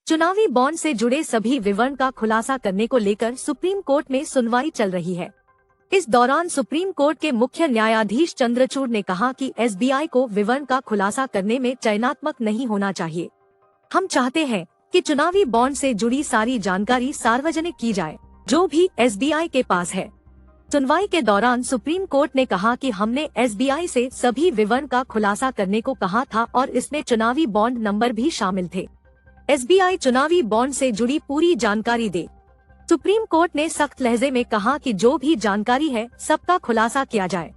चुनावी बॉन्ड से जुड़े सभी विवरण का खुलासा करने को लेकर सुप्रीम कोर्ट में सुनवाई चल रही है। इस दौरान सुप्रीम कोर्ट के मुख्य न्यायाधीश चंद्रचूड़ ने कहा कि एसबीआई को विवरण का खुलासा करने में चयनात्मक नहीं होना चाहिए। हम चाहते हैं कि चुनावी बॉन्ड से जुड़ी सारी जानकारी सार्वजनिक की जाए, जो भी एसबीआई के पास है। सुनवाई के दौरान सुप्रीम कोर्ट ने कहा कि हमने एसबीआई से सभी विवरण का खुलासा करने को कहा था और इसमें चुनावी बॉन्ड नंबर भी शामिल थे। एसबीआई चुनावी बॉन्ड से जुड़ी पूरी जानकारी दे। सुप्रीम कोर्ट ने सख्त लहजे में कहा कि जो भी जानकारी है सबका खुलासा किया जाए।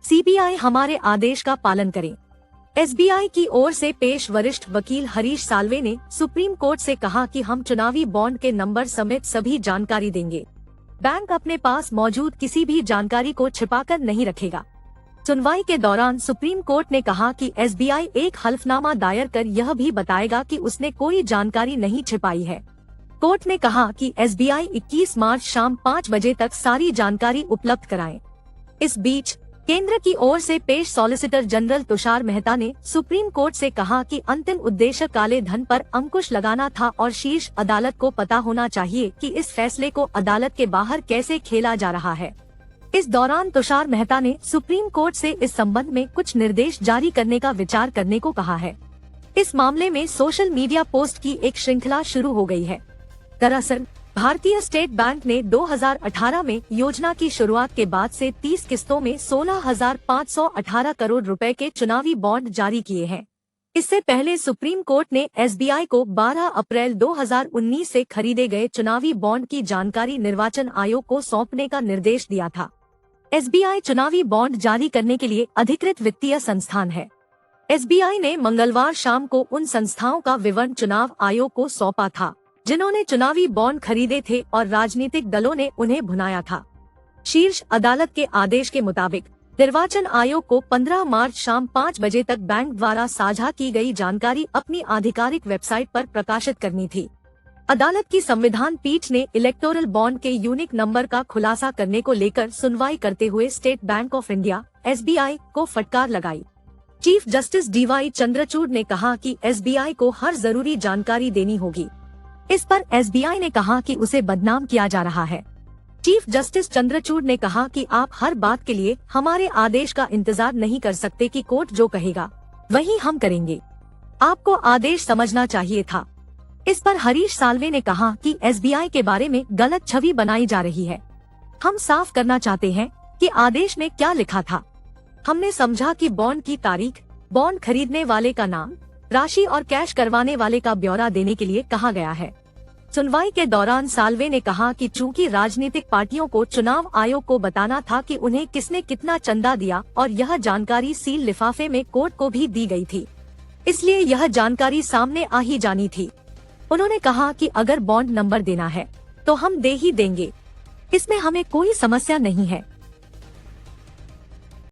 सीबीआई हमारे आदेश का पालन करे। एसबीआई की ओर से पेश वरिष्ठ वकील हरीश साल्वे ने सुप्रीम कोर्ट से कहा कि हम चुनावी बॉन्ड के नंबर समेत सभी जानकारी देंगे। बैंक अपने पास मौजूद किसी भी जानकारी को छिपाकर नहीं रखेगा। सुनवाई के दौरान सुप्रीम कोर्ट ने कहा कि एसबीआई एक हल्फनामा दायर कर यह भी बताएगा कि उसने कोई जानकारी नहीं छिपाई है। कोर्ट ने कहा कि एसबीआई 21 मार्च शाम 5 बजे तक सारी जानकारी उपलब्ध कराए। इस बीच केंद्र की ओर से पेश सॉलिसिटर जनरल तुषार मेहता ने सुप्रीम कोर्ट से कहा कि अंतिम उद्देश्य काले धन पर अंकुश लगाना था और शीर्ष अदालत को पता होना चाहिए कि इस फैसले को अदालत के बाहर कैसे खेला जा रहा है। इस दौरान तुषार मेहता ने सुप्रीम कोर्ट से इस संबंध में कुछ निर्देश जारी करने का विचार करने को कहा है। इस मामले में सोशल मीडिया पोस्ट की एक श्रृंखला शुरू हो गई है। दरअसल भारतीय स्टेट बैंक ने 2018 में योजना की शुरुआत के बाद से 30 किस्तों में 16,518 करोड़ रुपए के चुनावी बॉन्ड जारी किए हैं। इससे पहले सुप्रीम कोर्ट ने एसबीआई को 12 अप्रैल 2019 से खरीदे गए चुनावी बॉन्ड की जानकारी निर्वाचन आयोग को सौंपने का निर्देश दिया था। एसबीआई चुनावी बॉन्ड जारी करने के लिए अधिकृत वित्तीय संस्थान है। एसबीआई ने मंगलवार शाम को उन संस्थाओं का विवरण चुनाव आयोग को सौंपा था जिन्होंने चुनावी बॉन्ड खरीदे थे और राजनीतिक दलों ने उन्हें भुनाया था। शीर्ष अदालत के आदेश के मुताबिक निर्वाचन आयोग को 15 मार्च शाम 5 बजे तक बैंक द्वारा साझा की गई जानकारी अपनी आधिकारिक वेबसाइट पर प्रकाशित करनी थी। अदालत की संविधान पीठ ने इलेक्टोरल बॉन्ड के यूनिक नंबर का खुलासा करने को लेकर सुनवाई करते हुए state bank of India (SBI) को फटकार लगाई। चीफ जस्टिस डीवाई चंद्रचूड़ ने कहा कि एसबीआई को हर जरूरी जानकारी देनी होगी। इस पर एसबीआई ने कहा कि उसे बदनाम किया जा रहा है। चीफ जस्टिस चंद्रचूड़ ने कहा कि आप हर बात के लिए हमारे आदेश का इंतजार नहीं कर सकते कि कोर्ट जो कहेगा वही हम करेंगे। आपको आदेश समझना चाहिए था। इस पर हरीश साल्वे ने कहा कि एसबीआई के बारे में गलत छवि बनाई जा रही है। हम साफ करना चाहते हैं कि आदेश में क्या लिखा था। हमने समझा कि बॉन्ड की तारीख, बॉन्ड खरीदने वाले का नाम, राशि और कैश करवाने वाले का ब्यौरा देने के लिए कहा गया है। सुनवाई के दौरान साल्वे ने कहा कि चूंकि राजनीतिक पार्टियों को चुनाव आयोग को बताना था कि उन्हें किसने कितना चंदा दिया और यह जानकारी सील लिफाफे में कोर्ट को भी दी गई थी, इसलिए यह जानकारी सामने आ ही जानी थी। उन्होंने कहा कि अगर बॉन्ड नंबर देना है तो हम दे ही देंगे, इसमें हमें कोई समस्या नहीं है।